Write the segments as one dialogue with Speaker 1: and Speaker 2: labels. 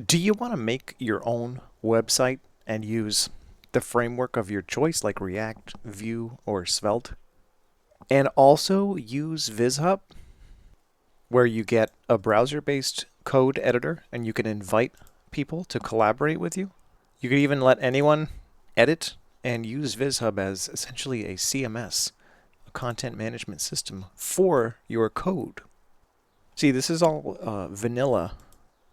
Speaker 1: Do you want to make your own website and use the framework of your choice like React, Vue, or Svelte? And also use VizHub, where you get a browser-based code editor and you can invite people to collaborate with you? You could even let anyone edit and use VizHub as essentially a CMS, a content management system for your code. See, this is all vanilla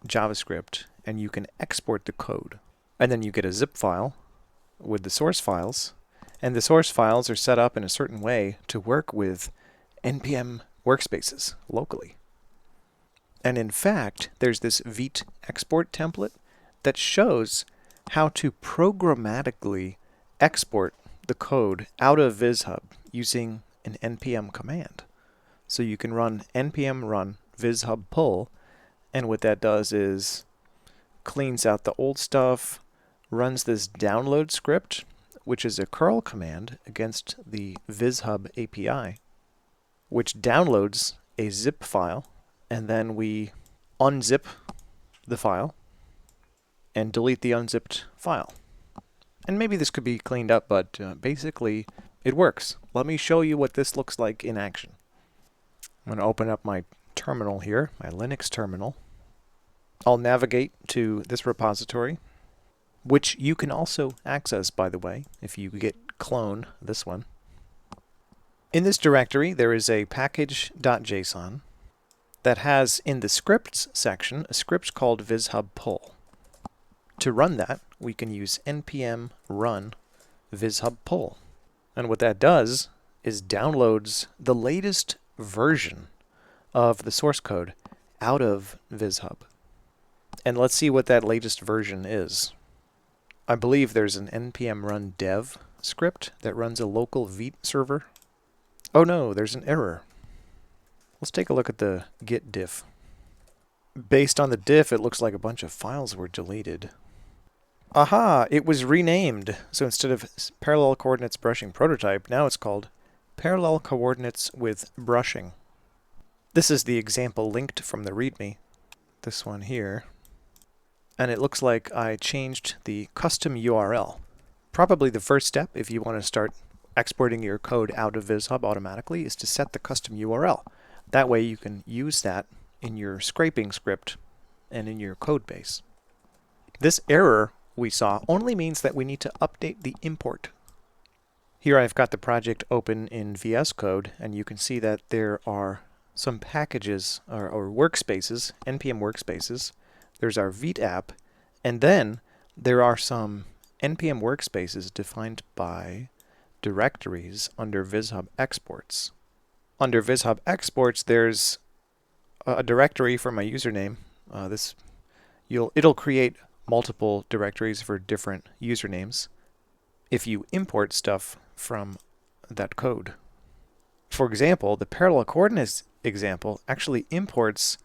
Speaker 1: JavaScript, and you can export the code. And then you get a zip file with the source files, and the source files are set up in a certain way to work with NPM workspaces locally. And in fact, there's this Vite export template that shows how to programmatically export the code out of VizHub using an npm command. So you can run npm run VizHub pull, and what that does is cleans out the old stuff, runs this download script, which is a curl command against the VizHub API, which downloads a zip file, and then we unzip the file and delete the unzipped file. And maybe this could be cleaned up, but basically it works. Let me show you what this looks like in action. I'm going to open up my terminal here, my Linux terminal. I'll navigate to this repository, which you can also access, by the way, if you git clone this one. In this directory, there is a package.json that has in the scripts section a script called VizHub pull. To run that, we can use npm run VizHub pull. And what that does is downloads the latest version of the source code out of VizHub. And let's see what that latest version is. I believe there's an npm run dev script that runs a local Vite server. Oh no, there's an error. Let's take a look at the git diff. Based on the diff, it looks like a bunch of files were deleted. Aha! It was renamed. So instead of parallel coordinates brushing prototype, now it's called parallel coordinates with brushing. This is the example linked from the README. This one here. And it looks like I changed the custom URL. Probably the first step, if you want to start exporting your code out of VizHub automatically, is to set the custom URL. That way you can use that in your scraping script and in your code base. This error we saw only means that we need to update the import. Here I've got the project open in VS Code, and you can see that there are some packages or workspaces, npm workspaces. There's our Vite app, and then there are some npm workspaces defined by directories under VizHub exports. Under VizHub exports, there's a directory for my username. It'll create multiple directories for different usernames if you import stuff from that code. For example, the parallel coordinates example actually imports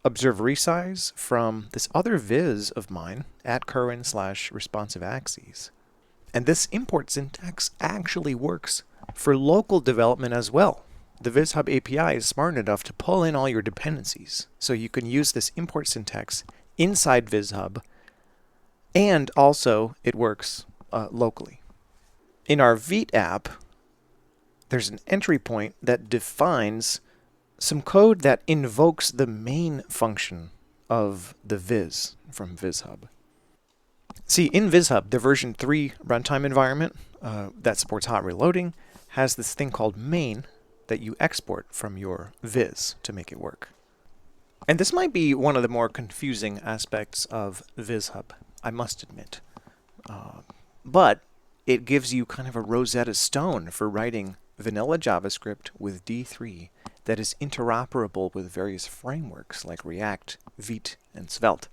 Speaker 1: observe resize from this other viz of mine at current/responsive axes. And this import syntax actually works for local development as well. The VizHub API is smart enough to pull in all your dependencies. So you can use this import syntax inside VizHub, and also it works locally. In our Vite app, there's an entry point that defines some code that invokes the main function of the viz from VizHub. See, in VizHub, the version 3 runtime environment that supports hot reloading has this thing called main that you export from your viz to make it work. And this might be one of the more confusing aspects of VizHub, I must admit. But it gives you kind of a Rosetta Stone for writing vanilla JavaScript with D3 that is interoperable with various frameworks like React, Vite, and Svelte,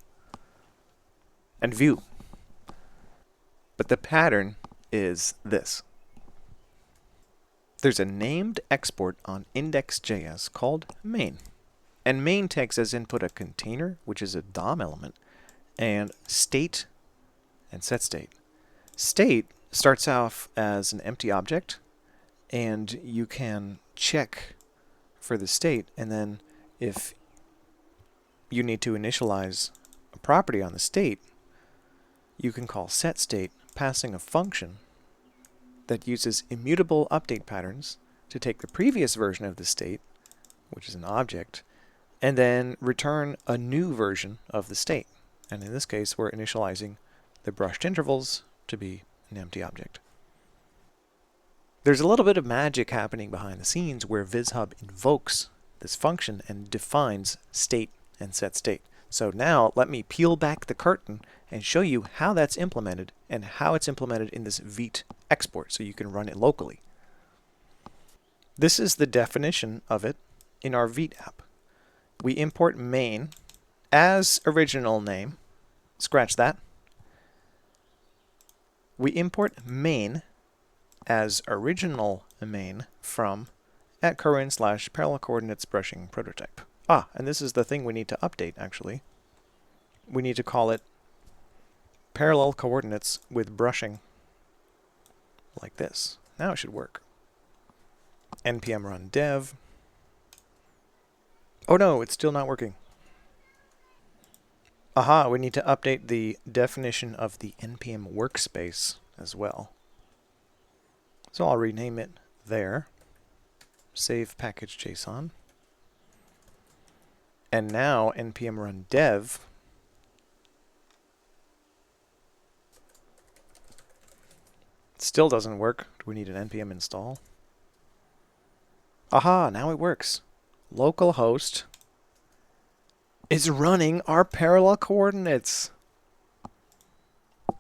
Speaker 1: and Vue. But the pattern is this. There's a named export on index.js called main. And main takes as input a container, which is a DOM element, and state and set state. State starts off as an empty object, and you can check for the state, and then if you need to initialize a property on the state, you can call setState passing a function that uses immutable update patterns to take the previous version of the state, which is an object, and then return a new version of the state. And in this case, we're initializing the brushed intervals to be an empty object. There's a little bit of magic happening behind the scenes where VizHub invokes this function and defines state and setState. So now let me peel back the curtain and show you how that's implemented and how it's implemented in this Vite export so you can run it locally. This is the definition of it in our Vite app. We import main as original name. Scratch that. We import main as original main from @current/parallel coordinates brushing prototype. And this is the thing we need to update, actually. We need to call it parallel coordinates with brushing like this. Now it should work. npm run dev. Oh no, it's still not working. We need to update the definition of the npm workspace as well. So I'll rename it there. Save package JSON. And now npm run dev still doesn't work. Do we need an npm install? Now it works. Localhost is running our parallel coordinates.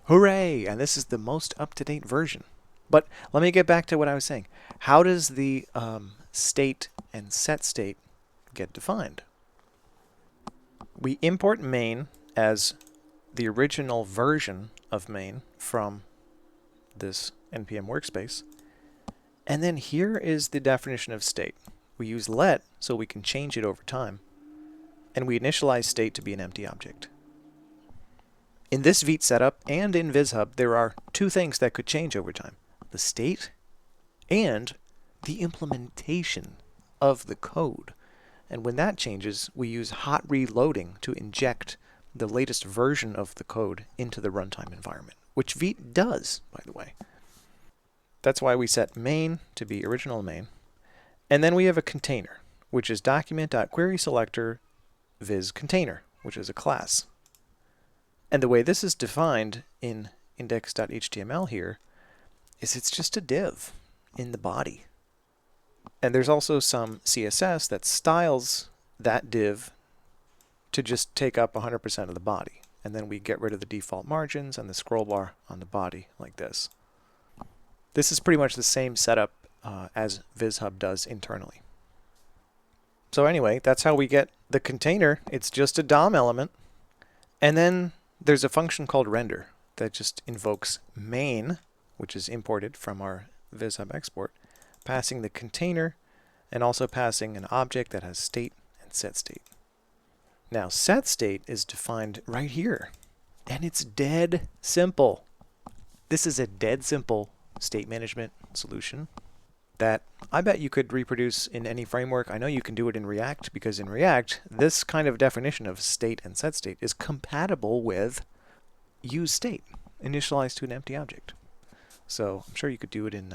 Speaker 1: Hooray! And this is the most up-to-date version. But let me get back to what I was saying. How does the state and setState get defined? We import main as the original version of main from this npm workspace. And then here is the definition of state. We use let so we can change it over time. And we initialize state to be an empty object. In this Vite setup and in VizHub, there are two things that could change over time: the state and the implementation of the code. And when that changes, we use hot reloading to inject the latest version of the code into the runtime environment, which Vite does, by the way. That's why we set main to be original main. And then we have a container, which is document.querySelector viz container, which is a class. And the way this is defined in index.html here is it's just a div in the body. And there's also some CSS that styles that div to just take up 100% of the body. And then we get rid of the default margins and the scroll bar on the body like this. This is pretty much the same setup as VizHub does internally. So anyway, that's how we get the container. It's just a DOM element. And then there's a function called render that just invokes main, which is imported from our VizHub export, passing the container and also passing an object that has state and setState. Now setState is defined right here, and it's dead simple. This is a dead simple state management solution that I bet you could reproduce in any framework. I know you can do it in React, because in React, this kind of definition of state and setState is compatible with useState, initialized to an empty object. So I'm sure you could do it in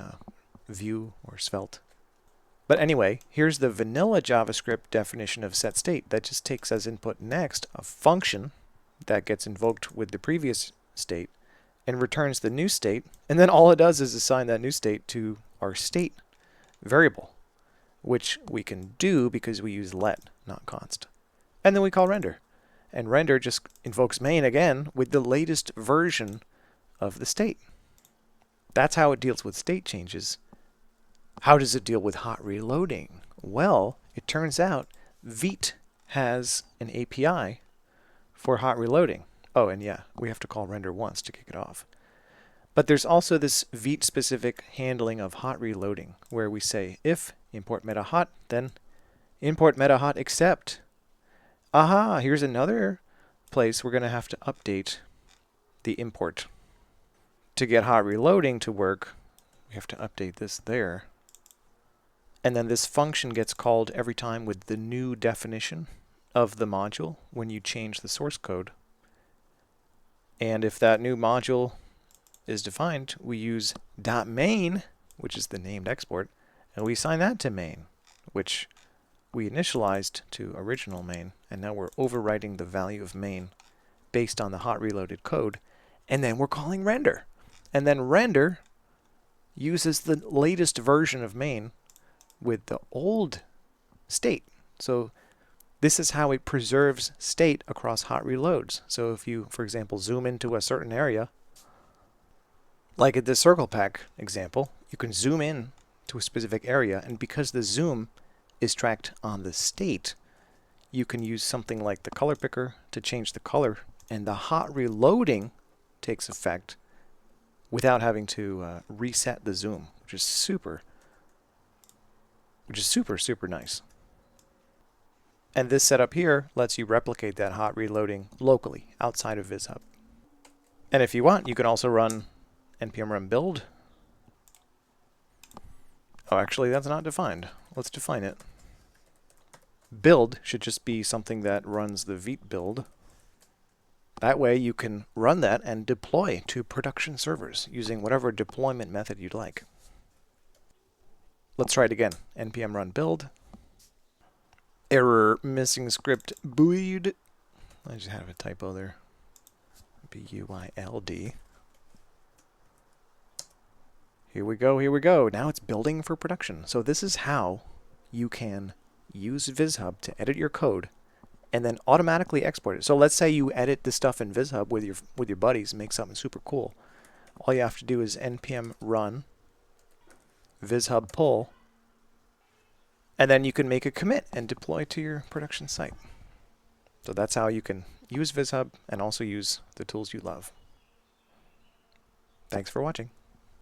Speaker 1: Vue or Svelte. But anyway, here's the vanilla JavaScript definition of setState that just takes as input next a function that gets invoked with the previous state and returns the new state, and then all it does is assign that new state to our state variable, which we can do because we use let, not const. And then we call render. And render just invokes main again with the latest version of the state. That's how it deals with state changes. How does it deal with hot reloading? Well, it turns out Vite has an API for hot reloading. Oh, and yeah, we have to call render once to kick it off. But there's also this Vite-specific handling of hot reloading, where we say if import meta hot, then import meta hot except. Here's another place we're going to have to update the import. To get hot reloading to work, we have to update this there. And then this function gets called every time with the new definition of the module when you change the source code. And if that new module is defined, we use .main, which is the named export, and we assign that to main, which we initialized to original main, and now we're overwriting the value of main based on the hot reloaded code, and then we're calling render. And then render uses the latest version of main with the old state. So this is how it preserves state across hot reloads. So if you, for example, zoom into a certain area, like at the circle pack example, you can zoom in to a specific area, and because the zoom is tracked on the state, you can use something like the color picker to change the color, and the hot reloading takes effect without having to reset the zoom, which is super nice. And this setup here lets you replicate that hot reloading locally outside of VizHub. And if you want, you can also run npm run build. Oh, actually, that's not defined. Let's define it. Build should just be something that runs the Vite build. That way you can run that and deploy to production servers using whatever deployment method you'd like. Let's try it again. npm run build. Error, missing script buoyed. I just have a typo there. B-U-I-L-D. Here we go, here we go. Now it's building for production. So this is how you can use VizHub to edit your code and then automatically export it. So let's say you edit this stuff in VizHub with your buddies and make something super cool. All you have to do is npm run VizHub pull, and then you can make a commit and deploy to your production site. So that's how you can use VizHub and also use the tools you love. Thanks for watching.